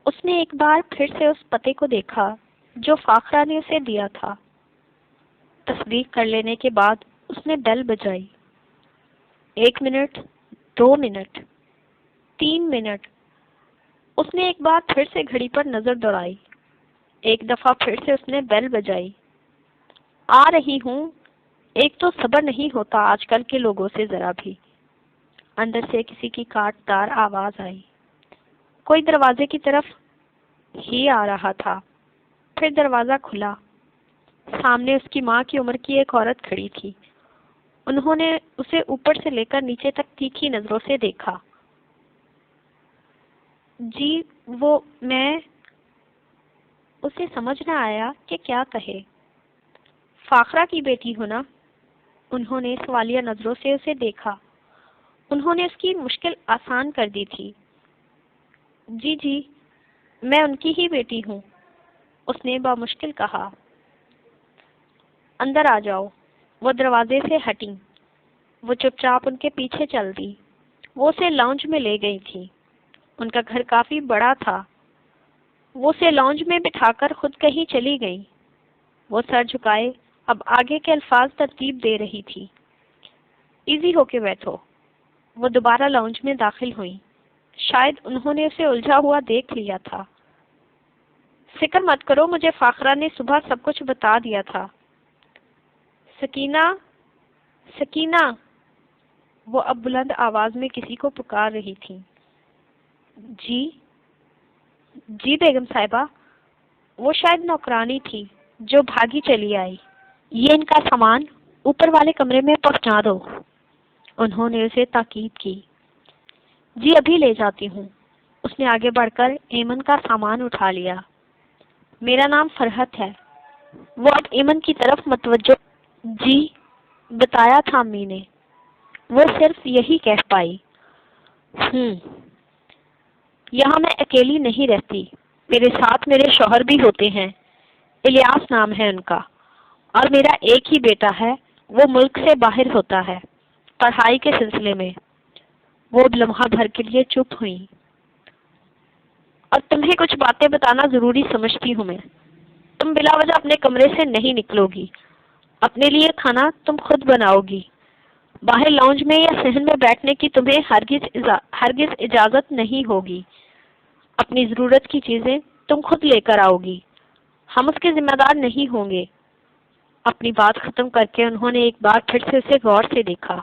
اس نے ایک بار پھر سے اس پتے کو دیکھا جو فاخرہ نے اسے دیا تھا۔ تصدیق کر لینے کے بعد اس نے بیل بجائی۔ 1 منٹ، 2 منٹ، 3 منٹ۔ اس نے ایک بار پھر سے گھڑی پر نظر دوڑائی۔ ایک دفعہ پھر سے اس نے بیل بجائی۔ آ رہی ہوں۔ ایک تو صبر نہیں ہوتا آج کل کے لوگوں سے ذرا بھی۔ اندر سے کسی کی کاٹدار آواز آئی۔ کوئی دروازے کی طرف ہی آ رہا تھا۔ پھر دروازہ کھلا۔ سامنے اس کی ماں کی عمر کی ایک عورت کھڑی تھی۔ انہوں نے اسے اوپر سے لے کر نیچے تک تیکھی نظروں سے دیکھا۔ جی وہ میں، اسے سمجھ نہ آیا کہ کیا کہے۔ فاخرہ کی بیٹی ہو نا؟ انہوں نے سوالیہ نظروں سے اسے دیکھا۔ انہوں نے اس کی مشکل آسان کر دی تھی۔ جی جی میں ان کی ہی بیٹی ہوں، اس نے بامشکل کہا۔ اندر آ جاؤ۔ وہ دروازے سے ہٹیں۔ وہ چپ چاپ ان کے پیچھے چل دی۔ وہ اسے لاؤنج میں لے گئی تھی۔ ان کا گھر کافی بڑا تھا۔ وہ اسے لاؤنج میں بٹھا کر خود کہیں چلی گئی۔ وہ سر جھکائے اب آگے کے الفاظ ترتیب دے رہی تھی۔ ایزی ہو کے بیٹھو۔ وہ دوبارہ لاؤنج میں داخل ہوئی۔ شاید انہوں نے اسے الجھا ہوا دیکھ لیا تھا۔ فکر مت کرو، مجھے فاخرہ نے صبح سب کچھ بتا دیا تھا۔ سکینہ، سکینہ، وہ اب بلند آواز میں کسی کو پکار رہی تھی۔ جی جی بیگم صاحبہ، وہ شاید نوکرانی تھی جو بھاگی چلی آئی۔ یہ ان کا سامان اوپر والے کمرے میں پہنچا دو، انہوں نے اسے تاکید کی۔ جی ابھی لے جاتی ہوں۔ اس نے آگے بڑھ کر ایمن کا سامان اٹھا لیا۔ میرا نام فرحت ہے۔ وہ اب ایمن کی طرف متوجہ۔ جی بتایا تھا امی نے، وہ صرف یہی کہہ پائی۔ یہاں میں اکیلی نہیں رہتی، میرے ساتھ میرے شوہر بھی ہوتے ہیں، الیاس نام ہے ان کا، اور میرا ایک ہی بیٹا ہے، وہ ملک سے باہر ہوتا ہے پڑھائی کے سلسلے میں۔ وہ لمحہ بھر کے لیے چپ ہوئی۔ اور تمہیں کچھ باتیں بتانا ضروری سمجھتی ہوں میں۔ تم بلا وجہ اپنے کمرے سے نہیں نکلو گی۔ اپنے لیے کھانا تم خود بناؤ گی۔ باہر لاؤنج میں یا صحن میں بیٹھنے کی تمہیں ہرگز اجازت نہیں ہوگی۔ اپنی ضرورت کی چیزیں تم خود لے کر آؤ گی، ہم اس کے ذمہ دار نہیں ہوں گے۔ اپنی بات ختم کر کے انہوں نے ایک بار پھر سے اسے غور سے دیکھا۔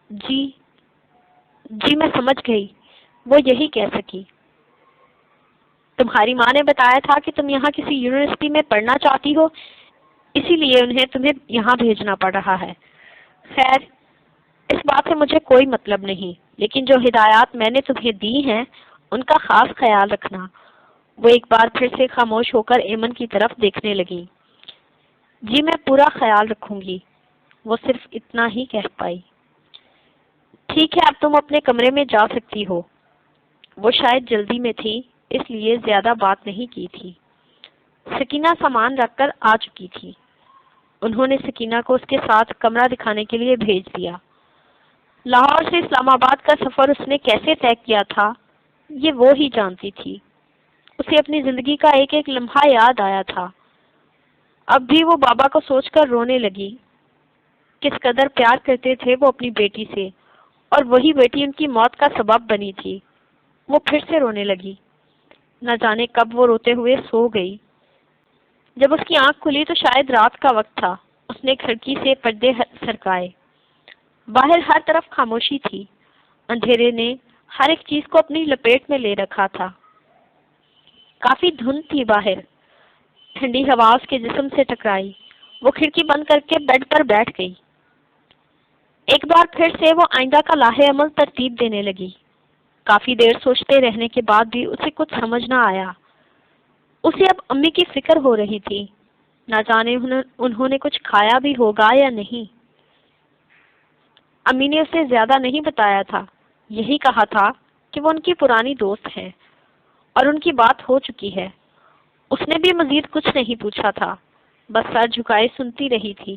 جی میں سمجھ گئی، وہ یہی کہہ سکی۔ تمہاری ماں نے بتایا تھا کہ تم یہاں کسی یونیورسٹی میں پڑھنا چاہتی ہو، اسی لیے انہیں تمہیں یہاں بھیجنا پڑ رہا ہے۔ خیر اس بات سے مجھے کوئی مطلب نہیں، لیکن جو ہدایات میں نے تمہیں دی ہیں ان کا خاص خیال رکھنا۔ وہ ایک بار پھر سے خاموش ہو کر ایمن کی طرف دیکھنے لگی۔ جی میں پورا خیال رکھوں گی، وہ صرف اتنا ہی کہہ پائی۔ ٹھیک ہے اب تم اپنے کمرے میں جا سکتی ہو۔ وہ شاید جلدی میں تھی اس لیے زیادہ بات نہیں کی تھی۔ سکینہ سامان رکھ کر آ چکی تھی۔ انہوں نے سکینہ کو اس کے ساتھ کمرہ دکھانے کے لیے بھیج دیا۔ لاہور سے اسلام آباد کا سفر اس نے کیسے طے کیا تھا یہ وہ ہی جانتی تھی۔ اسے اپنی زندگی کا ایک ایک لمحہ یاد آیا تھا۔ اب بھی وہ بابا کو سوچ کر رونے لگی۔ کس قدر پیار کرتے تھے وہ اپنی بیٹی سے، اور وہی بیٹی ان کی موت کا سبب بنی تھی۔ وہ پھر سے رونے لگی۔ نہ جانے کب وہ روتے ہوئے سو گئی۔ جب اس کی آنکھ کھلی تو شاید رات کا وقت تھا۔ اس نے کھڑکی سے پردے سرکائے۔ باہر ہر طرف خاموشی تھی۔ اندھیرے نے ہر ایک چیز کو اپنی لپیٹ میں لے رکھا تھا۔ کافی دھند تھی باہر۔ ٹھنڈی ہوا اس کے جسم سے ٹکرائی۔ وہ کھڑکی بند کر کے بیڈ پر بیٹھ گئی۔ ایک بار پھر سے وہ آئندہ کا لاہے عمل ترتیب دینے لگی۔ کافی دیر سوچتے رہنے کے بعد بھی اسے کچھ سمجھ نہ آیا۔ اسے اب امی کی فکر ہو رہی تھی۔ نہ جانے انہوں نے کچھ کھایا بھی ہوگا یا نہیں۔ امی نے اسے زیادہ نہیں بتایا تھا، یہی کہا تھا کہ وہ ان کی پرانی دوست ہے اور ان کی بات ہو چکی ہے۔ اس نے بھی مزید کچھ نہیں پوچھا تھا، بس سر جھکائے سنتی رہی تھی۔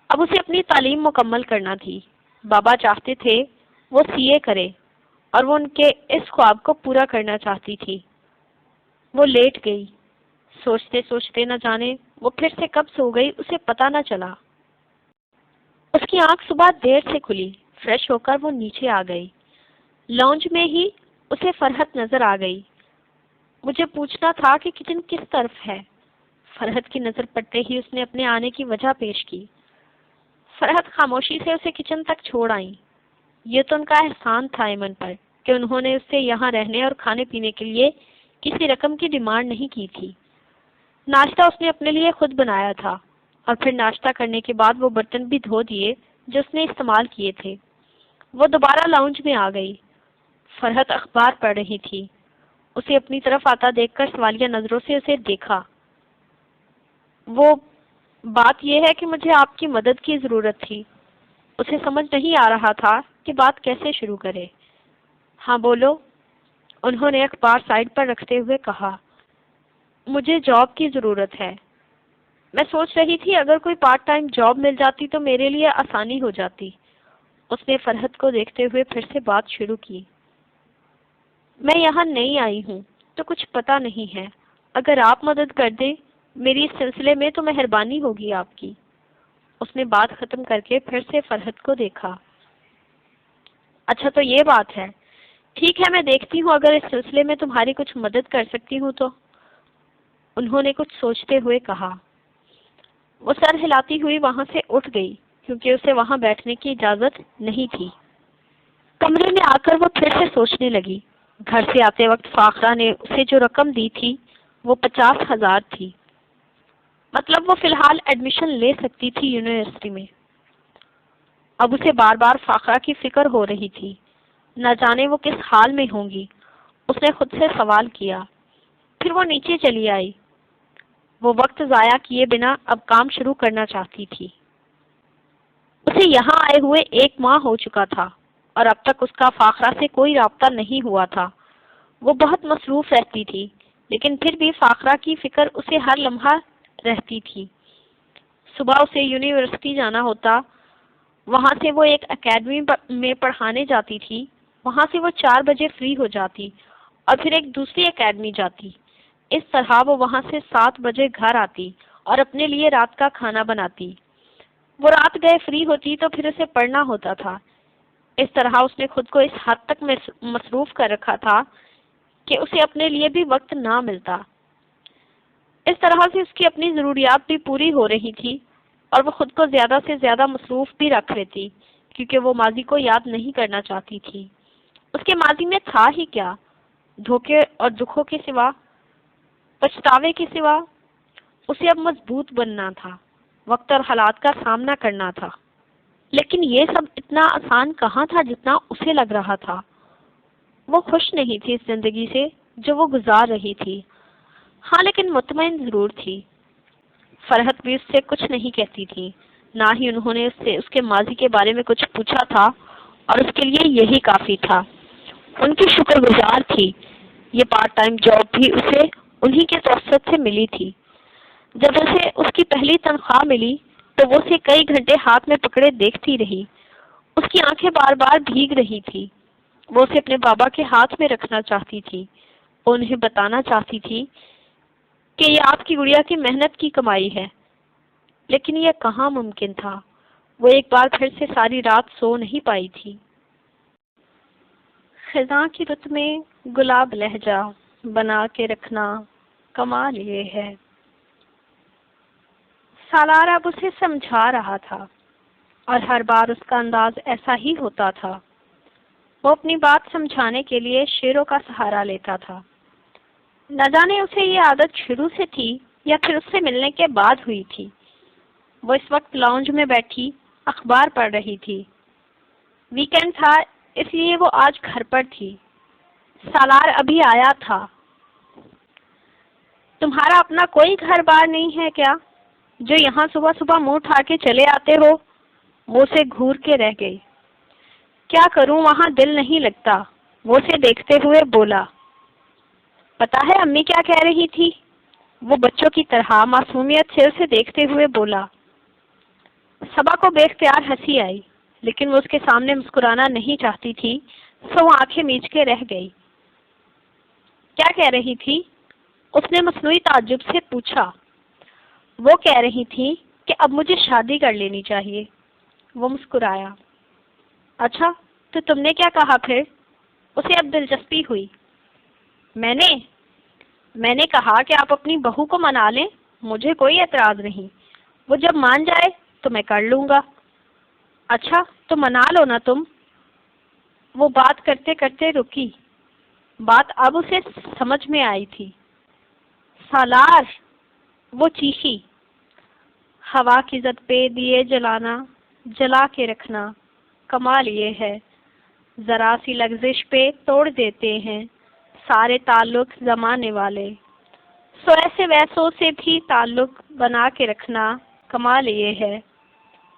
اب اسے اپنی تعلیم مکمل کرنا تھی۔ بابا چاہتے تھے وہ سی اے کرے اور وہ ان کے اس خواب کو پورا کرنا چاہتی تھی۔ وہ لیٹ گئی، سوچتے سوچتے نہ جانے وہ پھر سے کب سو گئی اسے پتہ نہ چلا۔ اس کی آنکھ صبح دیر سے کھلی، فریش ہو کر وہ نیچے آ گئی۔ لاؤنج میں ہی اسے فرحت نظر آ گئی۔ مجھے پوچھنا تھا کہ کچن کس طرف ہے۔ فرحت کی نظر پڑتے ہی اس نے اپنے آنے کی وجہ پیش کی۔ فرحت خاموشی سے اسے کچن تک چھوڑ آئی۔ یہ تو ان کا احسان تھا ایمن پر کہ انہوں نے اس سے یہاں رہنے اور کھانے پینے کے لیے کسی رقم کی ڈیمانڈ نہیں کی تھی۔ ناشتہ اس نے اپنے لیے خود بنایا تھا، اور پھر ناشتہ کرنے کے بعد وہ برتن بھی دھو دیے جو اس نے استعمال کیے تھے۔ وہ دوبارہ لاؤنج میں آ گئی۔ فرحت اخبار پڑھ رہی تھی۔ اسے اپنی طرف آتا دیکھ کر سوالیہ نظروں سے اسے دیکھا۔ وہ بات یہ ہے کہ مجھے آپ کی مدد کی ضرورت تھی۔ اسے سمجھ نہیں آ رہا تھا کہ بات کیسے شروع کرے۔ ہاں بولو، انہوں نے اخبار سائڈ پر رکھتے ہوئے کہا۔ مجھے جاب کی ضرورت ہے۔ میں سوچ رہی تھی اگر کوئی پارٹ ٹائم جاب مل جاتی تو میرے لیے آسانی ہو جاتی۔ اس نے فرحت کو دیکھتے ہوئے پھر سے بات شروع کی۔ میں یہاں نئی آئی ہوں تو کچھ پتہ نہیں ہے۔ اگر آپ مدد کر دیں میری اس سلسلے میں تو مہربانی ہوگی آپ کی۔ اس نے بات ختم کر کے پھر سے فرحت کو دیکھا۔ اچھا تو یہ بات ہے، ٹھیک ہے میں دیکھتی ہوں اگر اس سلسلے میں تمہاری کچھ مدد کر سکتی ہوں تو، انہوں نے کچھ سوچتے ہوئے کہا۔ وہ سر ہلاتی ہوئی وہاں سے اٹھ گئی کیونکہ اسے وہاں بیٹھنے کی اجازت نہیں تھی۔ کمرے میں آ کر وہ پھر سے سوچنے لگی۔ گھر سے آتے وقت فاخرہ نے اسے جو رقم دی تھی وہ 50,000 تھی۔ مطلب وہ فی الحال ایڈمیشن لے سکتی تھی یونیورسٹی میں۔ اب اسے بار بار فاخرہ کی فکر ہو رہی تھی، نہ جانے وہ کس حال میں ہوں گی۔ اس نے خود سے سوال کیا۔ پھر وہ نیچے چلی آئی۔ وہ وقت ضائع کیے بنا اب کام شروع کرنا چاہتی تھی۔ اسے یہاں آئے ہوئے 1 ماہ ہو چکا تھا اور اب تک اس کا فاخرہ سے کوئی رابطہ نہیں ہوا تھا۔ وہ بہت مصروف رہتی تھی لیکن پھر بھی فاخرہ کی فکر اسے ہر لمحہ رہتی تھی۔ صبح اسے یونیورسٹی جانا ہوتا، وہاں سے وہ ایک اکیڈمی میں پڑھانے جاتی تھی، وہاں سے وہ 4 بجے فری ہو جاتی اور پھر ایک دوسری اکیڈمی جاتی۔ اس طرح وہ وہاں سے 7 بجے گھر آتی اور اپنے لیے رات کا کھانا بناتی۔ وہ رات گئے فری ہوتی تو پھر اسے پڑھنا ہوتا تھا۔ اس طرح اس نے خود کو اس حد تک مصروف کر رکھا تھا کہ اسے اپنے لیے بھی وقت نہ ملتا۔ اس طرح سے اس کی اپنی ضروریات بھی پوری ہو رہی تھی اور وہ خود کو زیادہ سے زیادہ مصروف بھی رکھ لیتی کیونکہ وہ ماضی کو یاد نہیں کرنا چاہتی تھی۔ اس کے ماضی میں تھا ہی کیا؟ دھوکے اور دکھوں کے سوا، پچھتاوے کے سوا؟ اسے اب مضبوط بننا تھا، وقت اور حالات کا سامنا کرنا تھا۔ لیکن یہ سب اتنا آسان کہاں تھا جتنا اسے لگ رہا تھا۔ وہ خوش نہیں تھی اس زندگی سے جو وہ گزار رہی تھی، ہاں لیکن مطمئن ضرور تھی۔ فرحت بھی اس سے کچھ نہیں کہتی تھی، نہ ہی انہوں نے اس سے اس کے ماضی کے بارے میں کچھ پوچھا تھا، اور اس کے لیے یہی کافی تھا۔ ان کی شکر گزار تھی۔ یہ پارٹ ٹائم جاب بھی اسے انہی کے توسط سے ملی تھی۔ جب اسے اس کی پہلی تنخواہ ملی تو وہ اسے کئی گھنٹے ہاتھ میں پکڑے دیکھتی رہی۔ اس کی آنکھیں بار بار بھیگ رہی تھی۔ وہ اسے اپنے بابا کے ہاتھ میں رکھنا چاہتی تھی، انہیں بتانا چاہتی تھی کہ یہ آپ کی گڑیا کی محنت کی کمائی ہے، لیکن یہ کہاں ممکن تھا۔ وہ ایک بار پھر سے ساری رات سو نہیں پائی تھی۔ خزاں کی رت میں گلاب لہجہ بنا کے رکھنا کمال یہ ہے۔ سالار اب اسے سمجھا رہا تھا اور ہر بار اس کا انداز ایسا ہی ہوتا تھا۔ وہ اپنی بات سمجھانے کے لیے شعروں کا سہارا لیتا تھا۔ نہ جانے اسے یہ عادت شروع سے تھی یا پھر اس سے ملنے کے بعد ہوئی تھی۔ وہ اس وقت لاؤنج میں بیٹھی اخبار پڑھ رہی تھی۔ ویکینڈ تھا اس لیے وہ آج گھر پر تھی۔ سالار ابھی آیا تھا۔ تمہارا اپنا کوئی گھر بار نہیں ہے کیا جو یہاں صبح صبح منہ اٹھا کے چلے آتے ہو؟ وہ اسے گھور کے رہ گئی۔ کیا کروں وہاں دل نہیں لگتا، وہ اسے دیکھتے ہوئے بولا۔ پتا ہے امی کیا کہہ رہی تھی؟ وہ بچوں کی طرح معصومیت سے اسے دیکھتے ہوئے بولا۔ صبا کو بے اختیار ہنسی آئی، لیکن وہ اس کے سامنے مسکرانا نہیں چاہتی تھی سو وہ آنکھیں میچ کے رہ گئی۔ کیا کہہ رہی تھی؟ اس نے مصنوعی تعجب سے پوچھا۔ وہ کہہ رہی تھی کہ اب مجھے شادی کر لینی چاہیے۔ وہ مسکرایا۔ اچھا تو تم نے کیا کہا پھر؟ اسے اب دلچسپی ہوئی۔ میں نے کہا کہ آپ اپنی بہو کو منا لیں، مجھے کوئی اعتراض نہیں، وہ جب مان جائے تو میں کر لوں گا۔ اچھا تو منا لو نا تم۔ وہ بات کرتے کرتے رکی۔ بات اب اسے سمجھ میں آئی تھی۔ سالار! وہ چیخی۔ ہوا کی زد پہ دیے جلانا، جلا کے رکھنا، کمال یہ ہے، ذرا سی لغزش پہ توڑ دیتے ہیں سارے تعلق زمانے والے۔ سو ایسے ویسوں سے بھی تعلق بنا کے رکھنا، کمال یہ ہے،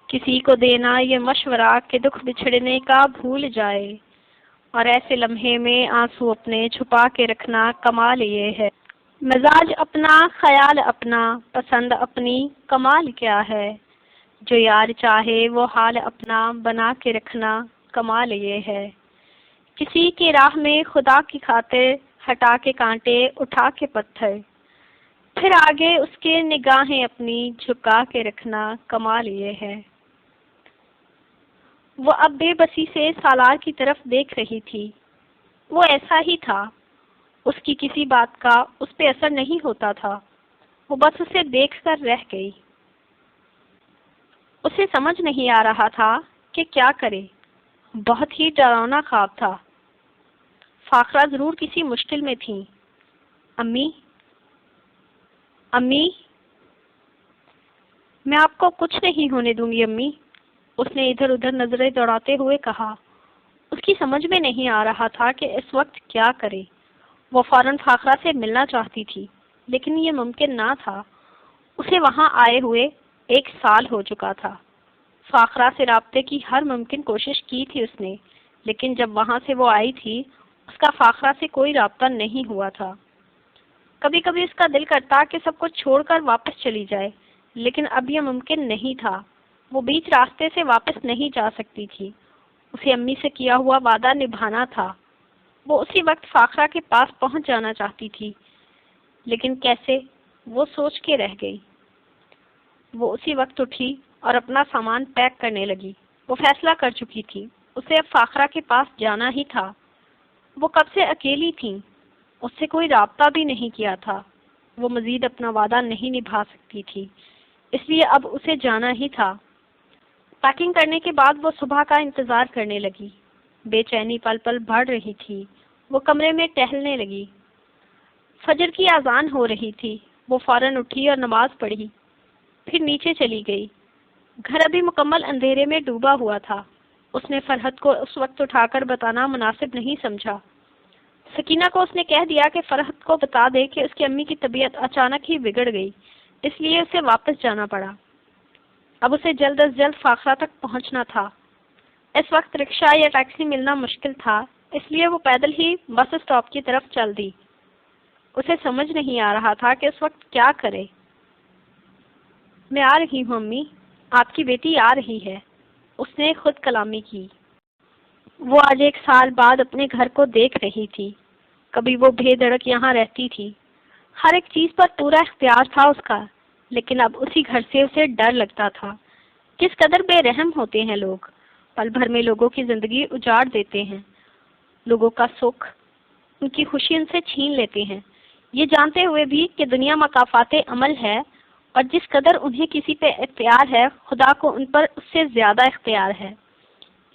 کسی کو دینا یہ مشورہ کہ دکھ بچھڑنے کا بھول جائے، اور ایسے لمحے میں آنسو اپنے چھپا کے رکھنا، کمال یہ ہے۔ مزاج اپنا، خیال اپنا، پسند اپنی، کمال کیا ہے، جو یار چاہے وہ حال اپنا بنا کے رکھنا، کمال یہ ہے۔ کسی کی راہ میں خدا کی خاطر ہٹا کے کانٹے، اٹھا کے پتھر، پھر آگے اس کے نگاہیں اپنی جھکا کے رکھنا، کمال یہ ہے۔ وہ اب بے بسی سے سالار کی طرف دیکھ رہی تھی۔ وہ ایسا ہی تھا، اس کی کسی بات کا اس پہ اثر نہیں ہوتا تھا، وہ بس اسے دیکھ کر رہ گئی۔ اسے سمجھ نہیں آ رہا تھا کہ کیا کرے، بہت ہی ڈراؤنا خواب تھا۔ فاخرہ ضرور کسی مشکل میں تھیں۔ امی میں آپ کو کچھ نہیں ہونے دوں گی امی، اس نے ادھر ادھر نظریں دوڑاتے ہوئے کہا۔ اس کی سمجھ میں نہیں آ رہا تھا کہ اس وقت کیا کرے۔ وہ فوراً فاخرہ سے ملنا چاہتی تھی، لیکن یہ ممکن نہ تھا۔ اسے وہاں آئے ہوئے 1 سال ہو چکا تھا۔ فاخرہ سے رابطے کی ہر ممکن کوشش کی تھی اس نے، لیکن جب وہاں سے وہ آئی تھی اس کا فاخرہ سے کوئی رابطہ نہیں ہوا تھا۔ کبھی کبھی اس کا دل کرتا کہ سب کچھ چھوڑ کر واپس چلی جائے، لیکن اب یہ ممکن نہیں تھا۔ وہ بیچ راستے سے واپس نہیں جا سکتی تھی۔ اسے امی سے کیا ہوا وعدہ نبھانا تھا۔ وہ اسی وقت فاخرہ کے پاس پہنچ جانا چاہتی تھی، لیکن کیسے، وہ سوچ کے رہ گئی۔ وہ اسی وقت اٹھی اور اپنا سامان پیک کرنے لگی۔ وہ فیصلہ کر چکی تھی، اسے اب فاخرہ کے پاس جانا ہی تھا۔ وہ کب سے اکیلی تھی، اس سے کوئی رابطہ بھی نہیں کیا تھا۔ وہ مزید اپنا وعدہ نہیں نبھا سکتی تھی، اس لیے اب اسے جانا ہی تھا۔ پیکنگ کرنے کے بعد وہ صبح کا انتظار کرنے لگی۔ بے چینی پل پل بڑھ رہی تھی۔ وہ کمرے میں ٹہلنے لگی۔ فجر کی اذان ہو رہی تھی۔ وہ فوراً اٹھی اور نماز پڑھی، پھر نیچے چلی گئی۔ گھر ابھی مکمل اندھیرے میں ڈوبا ہوا تھا۔ اس نے فرحت کو اس وقت اٹھا کر بتانا مناسب نہیں سمجھا۔ سکینہ کو اس نے کہہ دیا کہ فرحت کو بتا دے کہ اس کی امی کی طبیعت اچانک ہی بگڑ گئی، اس لیے اسے واپس جانا پڑا۔ اب اسے جلد از جلد فاخرہ تک پہنچنا تھا۔ اس وقت رکشہ یا ٹیکسی ملنا مشکل تھا، اس لیے وہ پیدل ہی بس اسٹاپ کی طرف چل دی۔ اسے سمجھ نہیں آ رہا تھا کہ اس وقت کیا کرے۔ میں آ رہی ہوں امی، آپ کی بیٹی آ رہی ہے، اس نے خود کلامی کی۔ وہ آج 1 سال بعد اپنے گھر کو دیکھ رہی تھی۔ کبھی وہ بے دھڑک یہاں رہتی تھی، ہر ایک چیز پر پورا اختیار تھا اس کا، لیکن اب اسی گھر سے اسے ڈر لگتا تھا۔ کس قدر بے رحم ہوتے ہیں لوگ، پل بھر میں لوگوں کی زندگی اجاڑ دیتے ہیں، لوگوں کا سکھ، ان کی خوشی ان سے چھین لیتے ہیں، یہ جانتے ہوئے بھی کہ دنیا مکافات عمل ہے، اور جس قدر انہیں کسی پہ اختیار ہے خدا کو ان پر اس سے زیادہ اختیار ہے۔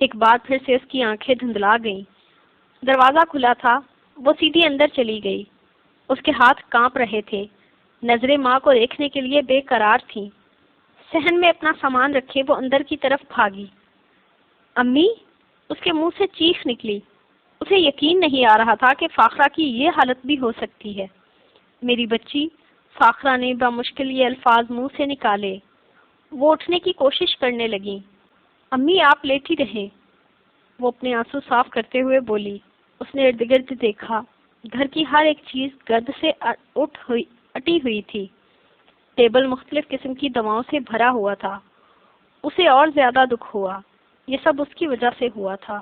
ایک بار پھر سے اس کی آنکھیں دھندلا گئیں۔ دروازہ کھلا تھا، وہ سیدھی اندر چلی گئی۔ اس کے ہاتھ کانپ رہے تھے، نظریں ماں کو دیکھنے کے لیے بے قرار تھیں۔ صحن میں اپنا سامان رکھے وہ اندر کی طرف بھاگی۔ امی! اس کے منہ سے چیخ نکلی۔ اسے یقین نہیں آ رہا تھا کہ فاخرہ کی یہ حالت بھی ہو سکتی ہے۔ میری بچی، فاخرہ نے بمشکل یہ الفاظ منہ سے نکالے۔ وہ اٹھنے کی کوشش کرنے لگی۔ امی آپ لیٹی رہیں، وہ اپنے آنسو صاف کرتے ہوئے بولی۔ اس نے ارد گرد دیکھا، گھر کی ہر ایک چیز گرد سے اٹی ہوئی تھی۔ ٹیبل مختلف قسم کی دواؤں سے بھرا ہوا تھا۔ اسے اور زیادہ دکھ ہوا، یہ سب اس کی وجہ سے ہوا تھا،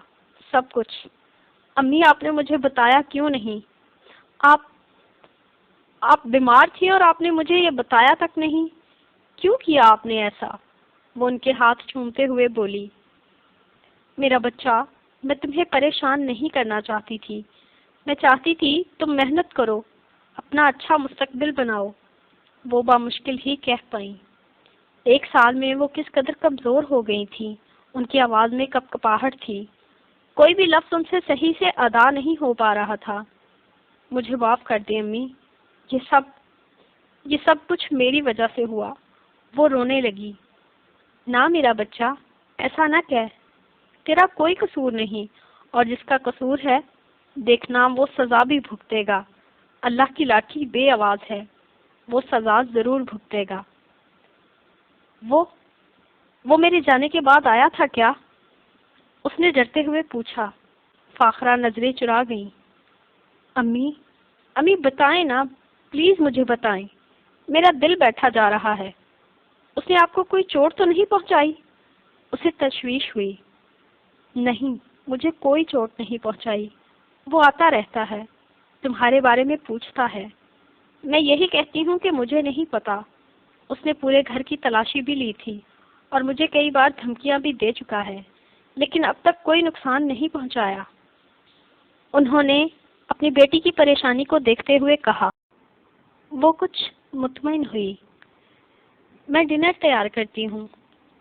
سب کچھ۔ امی آپ نے مجھے بتایا کیوں نہیں؟ آپ بیمار تھی اور آپ نے مجھے یہ بتایا تک نہیں، کیوں کیا آپ نے ایسا؟ وہ ان کے ہاتھ چومتے ہوئے بولی، میرا بچہ، میں تمہیں پریشان نہیں کرنا چاہتی تھی، میں چاہتی تھی تم محنت کرو، اپنا اچھا مستقبل بناؤ، وہ بامشکل ہی کہہ پائیں۔ 1 سال میں وہ کس قدر کمزور ہو گئی تھی، ان کی آواز میں کپکپاہٹ تھی، کوئی بھی لفظ ان سے صحیح سے ادا نہیں ہو پا رہا تھا۔ مجھے معاف کر دیں امی، یہ سب کچھ میری وجہ سے ہوا۔ وہ رونے لگی۔ نہ میرا بچہ، ایسا نہ کہہ، تیرا کوئی قصور نہیں، اور جس کا قصور ہے دیکھنا وہ سزا بھی بھگتے گا۔ اللہ کی لاٹھی بے آواز ہے، وہ سزا ضرور بھگتے گا۔ وہ میرے جانے کے بعد آیا تھا کیا؟ اس نے ڈرتے ہوئے پوچھا۔ فاخرہ نظریں چرا گئیں۔ امی بتائیں نا، پلیز مجھے بتائیں، میرا دل بیٹھا جا رہا ہے۔ اس نے آپ کو کوئی چوٹ تو نہیں پہنچائی؟ اسے تشویش ہوئی۔ نہیں، مجھے کوئی چوٹ نہیں پہنچائی، وہ آتا رہتا ہے، تمہارے بارے میں پوچھتا ہے، میں یہی کہتی ہوں کہ مجھے نہیں پتا۔ اس نے پورے گھر کی تلاشی بھی لی تھی اور مجھے کئی بار دھمکیاں بھی دے چکا ہے، لیکن اب تک کوئی نقصان نہیں پہنچایا۔ انہوں نے اپنی بیٹی کی پریشانی کو دیکھتے ہوئے کہا۔ وہ کچھ مطمئن ہوئی۔ میں ڈنر تیار کرتی ہوں،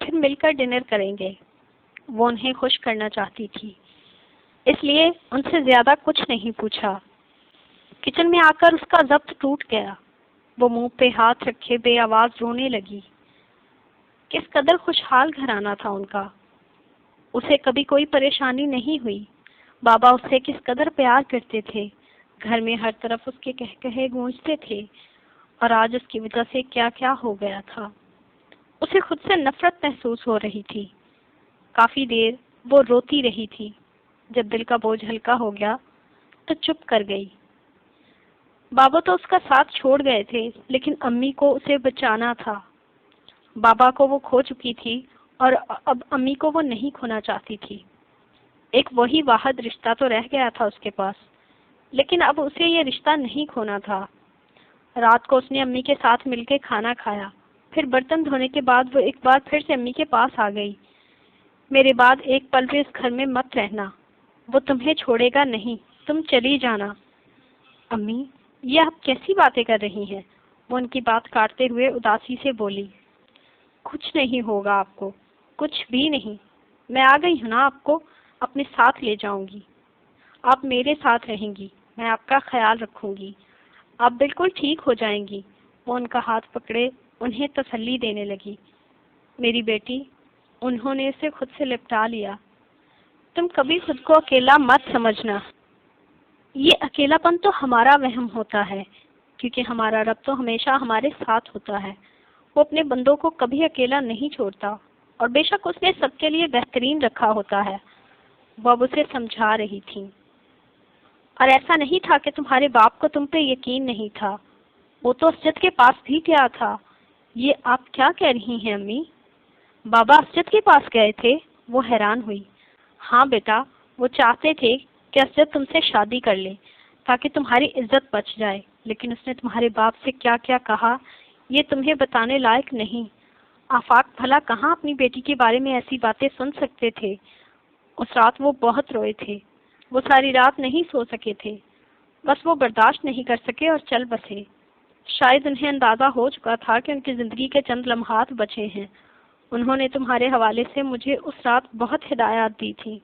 پھر مل کر ڈنر کریں گے۔ وہ انہیں خوش کرنا چاہتی تھی، اس لیے ان سے زیادہ کچھ نہیں پوچھا۔ کچن میں آ کر اس کا ضبط ٹوٹ گیا۔ وہ منہ پہ ہاتھ رکھے بے آواز رونے لگی۔ کس قدر خوشحال گھرانہ تھا ان کا، اسے کبھی کوئی پریشانی نہیں ہوئی۔ بابا اس سے کس قدر پیار کرتے تھے، گھر میں ہر طرف اس کے کہے گونجتے تھے، اور آج اس کی وجہ سے کیا کیا ہو گیا تھا۔ اسے خود سے نفرت محسوس ہو رہی تھی۔ کافی دیر وہ روتی رہی تھی۔ جب دل کا بوجھ ہلکا ہو گیا تو چپ کر گئی۔ بابا تو اس کا ساتھ چھوڑ گئے تھے، لیکن امی کو اسے بچانا تھا۔ بابا کو وہ کھو چکی تھی اور اب امی کو وہ نہیں کھونا چاہتی تھی۔ ایک وہی واحد رشتہ تو رہ گیا تھا اس کے پاس، لیکن اب اسے یہ رشتہ نہیں کھونا تھا۔ رات کو اس نے امی کے ساتھ مل کے کھانا کھایا، پھر برتن دھونے کے بعد وہ ایک بار پھر سے امی کے پاس آ گئی۔ میرے بعد ایک پل بھی اس گھر میں مت رہنا، وہ تمہیں چھوڑے گا نہیں، تم چلی جانا۔ امی، یہ آپ کیسی باتیں کر رہی ہیں؟ وہ ان کی بات کاٹتے ہوئے اداسی سے بولی۔ کچھ نہیں ہوگا آپ کو، کچھ بھی نہیں، میں آ گئی ہوں نا، آپ کو اپنے ساتھ لے جاؤں گی، آپ میرے ساتھ رہیں گی، میں آپ کا خیال رکھوں گی، آپ بالکل ٹھیک ہو جائیں گی۔ وہ ان کا ہاتھ پکڑے انہیں تسلی دینے لگی۔ میری بیٹی، انہوں نے اسے خود سے لپٹا لیا، تم کبھی خود کو اکیلا مت سمجھنا، یہ اکیلا پن تو ہمارا وہم ہوتا ہے، کیونکہ ہمارا رب تو ہمیشہ ہمارے ساتھ ہوتا ہے، وہ اپنے بندوں کو کبھی اکیلا نہیں چھوڑتا، اور بے شک اس نے سب کے لیے بہترین رکھا ہوتا ہے۔ وہ اب اسے سمجھا رہی تھی۔ اور ایسا نہیں تھا کہ تمہارے باپ کو تم پہ یقین نہیں تھا، وہ تو اسجد کے پاس بھی گیا تھا۔ یہ آپ کیا کہہ رہی ہیں امی؟ بابا اسجد کے پاس گئے تھے؟ وہ حیران ہوئی۔ ہاں بیٹا، وہ چاہتے تھے کہ اسجد تم سے شادی کر لے تاکہ تمہاری عزت بچ جائے، لیکن اس نے تمہارے باپ سے کیا کیا کہا یہ تمہیں بتانے لائق نہیں۔ آفاق بھلا کہاں اپنی بیٹی کے بارے میں ایسی باتیں سن سکتے تھے۔ اس رات وہ بہت روئے تھے، وہ ساری رات نہیں سو سکے تھے، بس وہ برداشت نہیں کر سکے اور چل بسے۔ شاید انہیں اندازہ ہو چکا تھا کہ ان کی زندگی کے چند لمحات بچے ہیں۔ انہوں نے تمہارے حوالے سے مجھے اس رات بہت ہدایات دی تھی۔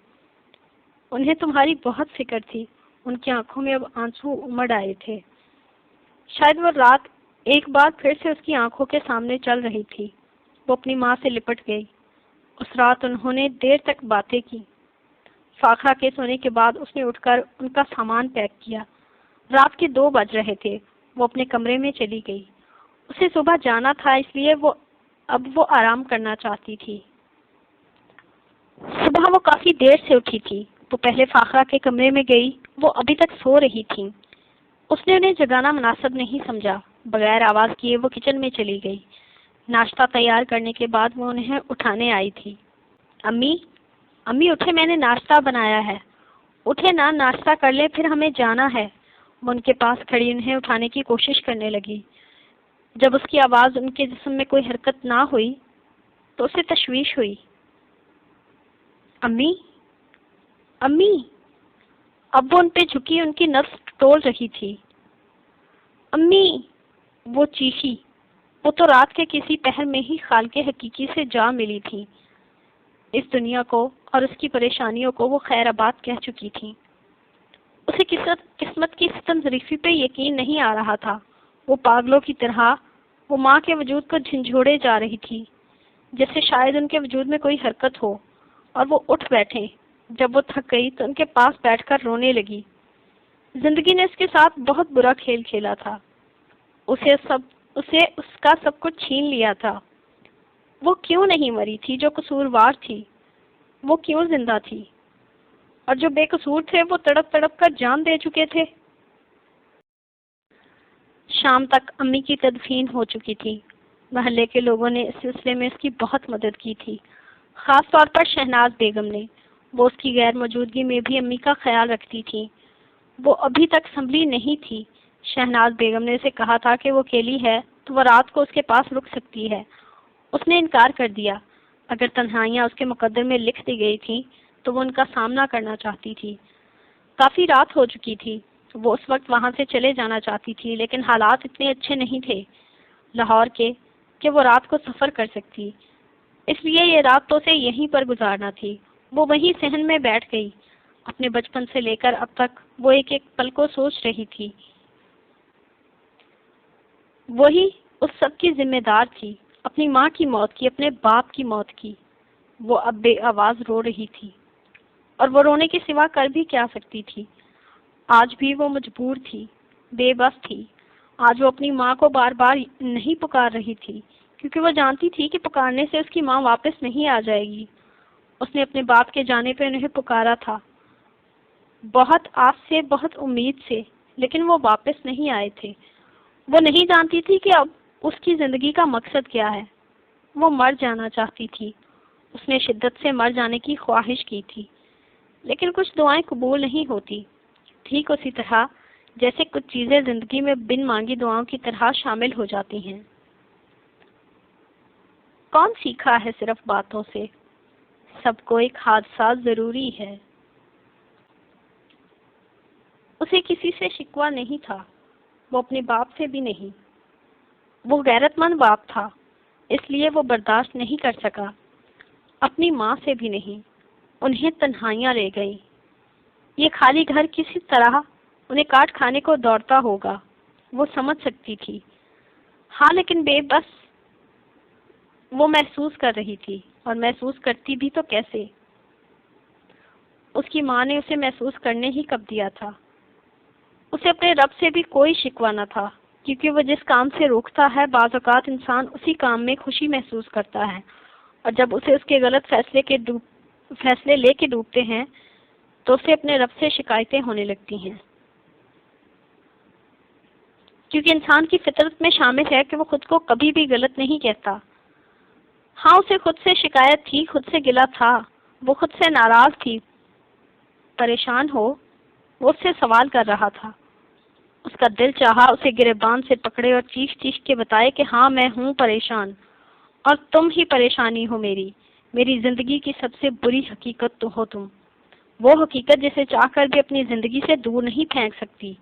انہیں تمہاری بہت فکر تھی، ان کی آنکھوں میں اب آنسو امڑ آئے تھے۔ شاید وہ رات ایک بار پھر سے اس کی آنکھوں کے سامنے چل رہی تھی۔ وہ اپنی ماں سے لپٹ گئی۔ اس رات انہوں نے دیر تک باتیں کی۔ فاخرہ کے سونے کے بعد اس نے اٹھ کر ان کا سامان پیک کیا۔ رات کے 2 بج رہے تھے۔ وہ اپنے کمرے میں چلی گئی۔ اسے صبح جانا تھا، اس لیے اب وہ آرام کرنا چاہتی تھی۔ صبح وہ کافی دیر سے اٹھی تھی۔ وہ پہلے فاخرہ کے کمرے میں گئی، وہ ابھی تک سو رہی تھی۔ اس نے انہیں جگانا مناسب نہیں سمجھا۔ بغیر آواز کیے وہ کچن میں چلی گئی۔ ناشتہ تیار کرنے کے بعد وہ انہیں اٹھانے آئی تھی۔ امی اٹھے، میں نے ناشتہ بنایا ہے۔ اٹھے نا، ناشتہ کر لیں، پھر ہمیں جانا ہے۔ وہ ان کے پاس کھڑی انہیں اٹھانے کی کوشش کرنے لگی۔ جب اس کی آواز ان کے جسم میں کوئی حرکت نہ ہوئی تو اسے تشویش ہوئی۔ امی، امی! اب وہ ان پہ جھکی، ان کی نفس ٹول رہی تھی۔ امی! وہ چیخی۔ وہ تو رات کے کسی پہر میں ہی خالق حقیقی سے جا ملی تھی۔ اس دنیا کو اور اس کی پریشانیوں کو وہ خیر آباد کہہ چکی تھی۔ اسے قسمت کی ستم ظریفی پہ یقین نہیں آ رہا تھا۔ وہ پاگلوں کی طرح وہ ماں کے وجود کو جھنجھوڑے جا رہی تھی، جیسے شاید ان کے وجود میں کوئی حرکت ہو اور وہ اٹھ بیٹھے۔ جب وہ تھک گئی تو ان کے پاس بیٹھ کر رونے لگی۔ زندگی نے اس کے ساتھ بہت برا کھیل کھیلا تھا۔ اسے اس کا سب کچھ چھین لیا تھا۔ وہ کیوں نہیں مری تھی جو قصوروار تھی؟ وہ کیوں زندہ تھی؟ اور جو بے قصور تھے وہ تڑپ تڑپ کر جان دے چکے تھے۔ شام تک امی کی تدفین ہو چکی تھی۔ محلے کے لوگوں نے اس سلسلے میں اس کی بہت مدد کی تھی، خاص طور پر شہناز بیگم نے۔ وہ اس کی غیر موجودگی میں بھی امی کا خیال رکھتی تھی۔ وہ ابھی تک سنبھلی نہیں تھی۔ شہناز بیگم نے اسے کہا تھا کہ وہ اکیلی ہے تو وہ رات کو اس کے پاس رک سکتی ہے۔ اس نے انکار کر دیا۔ اگر تنہائیاں اس کے مقدر میں لکھ دی گئی تھیں تو وہ ان کا سامنا کرنا چاہتی تھی۔ کافی رات ہو چکی تھی۔ وہ اس وقت وہاں سے چلے جانا چاہتی تھی، لیکن حالات اتنے اچھے نہیں تھے لاہور کے کہ وہ رات کو سفر کر سکتی۔ اس لیے یہ رات تو اسے یہیں پر گزارنا تھی۔ وہ وہیں صحن میں بیٹھ گئی۔ اپنے بچپن سے لے کر اب تک وہ ایک ایک پل کو سوچ رہی تھی۔ وہی اس سب کی ذمہ دار تھی، اپنی ماں کی موت کی، اپنے باپ کی موت کی۔ وہ اب بے آواز رو رہی تھی، اور وہ رونے کے سوا کر بھی کیا سکتی تھی؟ آج بھی وہ مجبور تھی، بے بس تھی۔ آج وہ اپنی ماں کو بار بار نہیں پکار رہی تھی، کیونکہ وہ جانتی تھی کہ پکارنے سے اس کی ماں واپس نہیں آ جائے گی۔ اس نے اپنے باپ کے جانے پہ انہیں پکارا تھا، بہت آس سے، بہت امید سے، لیکن وہ واپس نہیں آئے تھے۔ وہ نہیں جانتی تھی کہ اب اس کی زندگی کا مقصد کیا ہے۔ وہ مر جانا چاہتی تھی۔ اس نے شدت سے مر جانے کی خواہش کی تھی، لیکن کچھ دعائیں قبول نہیں ہوتی، ٹھیک اسی طرح جیسے کچھ چیزیں زندگی میں بن مانگی دعاؤں کی طرح شامل ہو جاتی ہیں۔ کون سیکھا ہے صرف باتوں سے؟ سب کو ایک حادثہ ضروری ہے۔ اسے کسی سے شکوہ نہیں تھا، وہ اپنے باپ سے بھی نہیں۔ وہ غیرت مند باپ تھا، اس لیے وہ برداشت نہیں کر سکا۔ اپنی ماں سے بھی نہیں۔ انہیں تنہائیاں لے گئی۔ یہ خالی گھر کسی طرح انہیں کاٹ کھانے کو دوڑتا ہوگا، وہ سمجھ سکتی تھی۔ ہاں، لیکن بے بس وہ محسوس کر رہی تھی، اور محسوس کرتی بھی تو کیسے؟ اس کی ماں نے اسے محسوس کرنے ہی کب دیا تھا؟ اسے اپنے رب سے بھی کوئی شکوہ نہ تھا، کیونکہ وہ جس کام سے روکتا ہے بعض اوقات انسان اسی کام میں خوشی محسوس کرتا ہے، اور جب اسے اس کے غلط فیصلے لے کے ڈوبتے ہیں تو اسے اپنے رب سے شکایتیں ہونے لگتی ہیں، کیونکہ انسان کی فطرت میں شامل ہے کہ وہ خود کو کبھی بھی غلط نہیں کہتا۔ ہاں، اسے خود سے شکایت تھی، خود سے گلہ تھا، وہ خود سے ناراض تھی، پریشان ہو۔ وہ اس سے سوال کر رہا تھا۔ اس کا دل چاہا اسے گریبان سے پکڑے اور چیخ چیخ کے بتائے کہ ہاں، میں ہوں پریشان، اور تم ہی پریشانی ہو میری زندگی کی سب سے بری حقیقت تو ہو تم، وہ حقیقت جسے چاہ کر بھی اپنی زندگی سے دور نہیں پھینک سکتی۔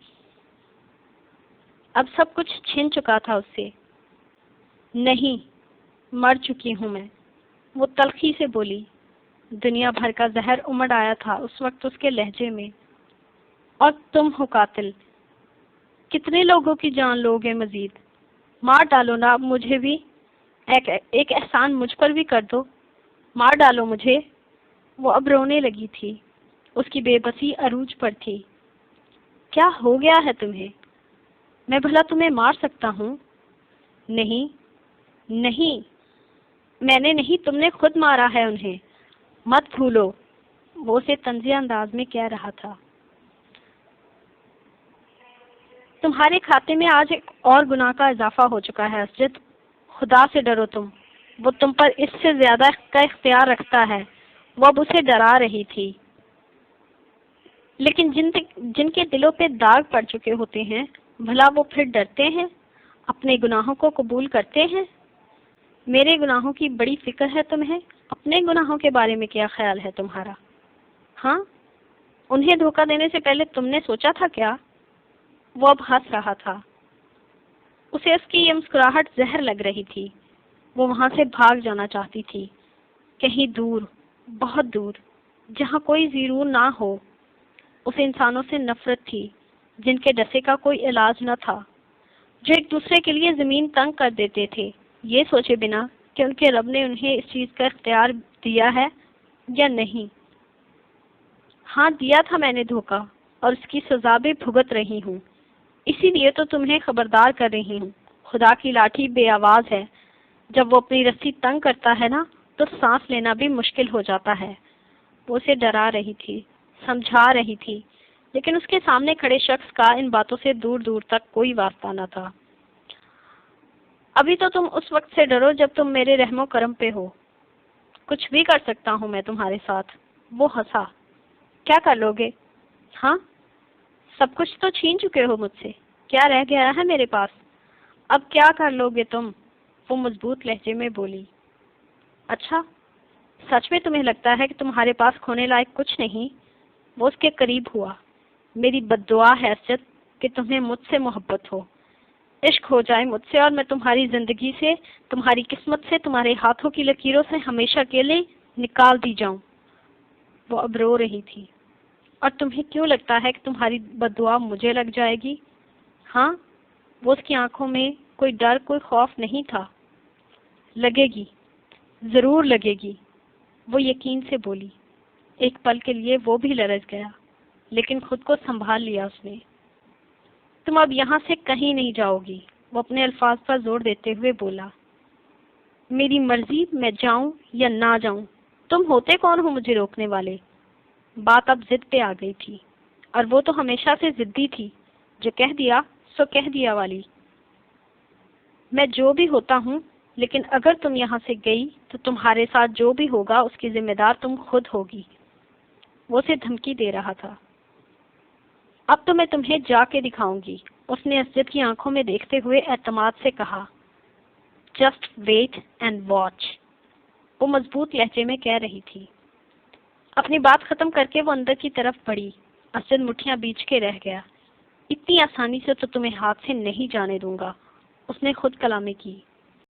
اب سب کچھ چھن چکا تھا اس سے۔ نہیں، مر چکی ہوں میں، وہ تلخی سے بولی۔ دنیا بھر کا زہر امڑ آیا تھا اس وقت اس کے لہجے میں۔ اور تم ہو قاتل، کتنے لوگوں کی جان لوگے مزید؟ مار ڈالو نا اب مجھے بھی، ایک احسان مجھ پر بھی کر دو، مار ڈالو مجھے۔ وہ اب رونے لگی تھی، اس کی بے بسی عروج پر تھی۔ کیا ہو گیا ہے تمہیں؟ میں بھلا تمہیں مار سکتا ہوں؟ نہیں نہیں، میں نے نہیں، تم نے خود مارا ہے انہیں، مت بھولو، وہ اسے طنزیہ انداز میں کہہ رہا تھا۔ تمہارے کھاتے میں آج ایک اور گناہ کا اضافہ ہو چکا ہے اسجد، خدا سے ڈرو تم، وہ تم پر اس سے زیادہ کا اختیار رکھتا ہے۔ وہ اب اسے ڈرا رہی تھی۔ لیکن جن کے دلوں پہ داغ پڑ چکے ہوتے ہیں، بھلا وہ پھر ڈرتے ہیں، اپنے گناہوں کو قبول کرتے ہیں؟ میرے گناہوں کی بڑی فکر ہے تمہیں، اپنے گناہوں کے بارے میں کیا خیال ہے تمہارا؟ ہاں، انہیں دھوکہ دینے سے پہلے تم نے سوچا تھا کیا؟ وہ اب ہنس رہا تھا۔ اسے اس کی یہ مسکراہٹ زہر لگ رہی تھی۔ وہ وہاں سے بھاگ جانا چاہتی تھی، کہیں دور، بہت دور، جہاں کوئی زیرو نہ ہو۔ اسے انسانوں سے نفرت تھی جن کے ڈسے کا کوئی علاج نہ تھا، جو ایک دوسرے کے لیے زمین تنگ کر دیتے تھے، یہ سوچے بنا کہ ان کے رب نے انہیں اس چیز کا اختیار دیا ہے یا نہیں۔ ہاں، دیا تھا میں نے دھوکہ، اور اس کی سزا بھی بھگت رہی ہوں۔ اسی لیے تو تمہیں خبردار کر رہی ہوں۔ خدا کی لاٹھی بے آواز ہے، جب وہ اپنی رسی تنگ کرتا ہے نا تو سانس لینا بھی مشکل ہو جاتا ہے۔ وہ اسے ڈرا رہی تھی، سمجھا رہی تھی، لیکن اس کے سامنے کھڑے شخص کا ان باتوں سے دور دور تک کوئی واسطہ نہ تھا۔ ابھی تو تم اس وقت سے ڈرو جب تم میرے رحم و کرم پہ ہو۔ کچھ بھی کر سکتا ہوں میں تمہارے ساتھ۔ وہ ہنسا۔ کیا کر لو گے؟ ہاں، سب کچھ تو چھین چکے ہو مجھ سے، کیا رہ گیا ہے میرے پاس؟ اب کیا کر لو گے تم؟ وہ مضبوط لہجے میں بولی۔ اچھا، سچ میں تمہیں لگتا ہے کہ تمہارے پاس کھونے لائق کچھ نہیں؟ وہ اس کے قریب ہوا۔ میری بد دعا ہے اسجد کہ تمہیں مجھ سے محبت ہو، عشق ہو جائے مجھ سے، اور میں تمہاری زندگی سے، تمہاری قسمت سے، تمہارے ہاتھوں کی لکیروں سے ہمیشہ کے لیے نکال دی جاؤں۔ وہ اب رو رہی تھی۔ اور تمہیں کیوں لگتا ہے کہ تمہاری بد دعا مجھے لگ جائے گی؟ ہاں، وہ اس کی آنکھوں میں کوئی ڈر، کوئی خوف نہیں تھا۔ لگے گی، ضرور لگے گی، وہ یقین سے بولی۔ ایک پل کے لیے وہ بھی لرز گیا، لیکن خود کو سنبھال لیا اس نے۔ تم اب یہاں سے کہیں نہیں جاؤ گی، وہ اپنے الفاظ پر زور دیتے ہوئے بولا۔ میری مرضی، میں جاؤں یا نہ جاؤں، تم ہوتے کون ہو مجھے روکنے والے؟ بات اب ضد پہ آ گئی تھی، اور وہ تو ہمیشہ سے ضدی تھی، جو کہہ دیا سو کہہ دیا والی۔ میں جو بھی ہوتا ہوں، لیکن اگر تم یہاں سے گئی تو تمہارے ساتھ جو بھی ہوگا اس کی ذمہ دار تم خود ہوگی۔ وہ اسے دھمکی دے رہا تھا۔ اب تو میں تمہیں جا کے دکھاؤں گی، اس نے اسجد کی آنکھوں میں دیکھتے ہوئے اعتماد سے کہا۔ جسٹ ویٹ اینڈ واچ، وہ مضبوط لہجے میں کہہ رہی تھی۔ اپنی بات ختم کر کے وہ اندر کی طرف بڑھی۔ اسجد مٹھیاں بیچ کے رہ گیا۔ اتنی آسانی سے تو تمہیں ہاتھ سے نہیں جانے دوں گا، اس نے خود کلامی کی۔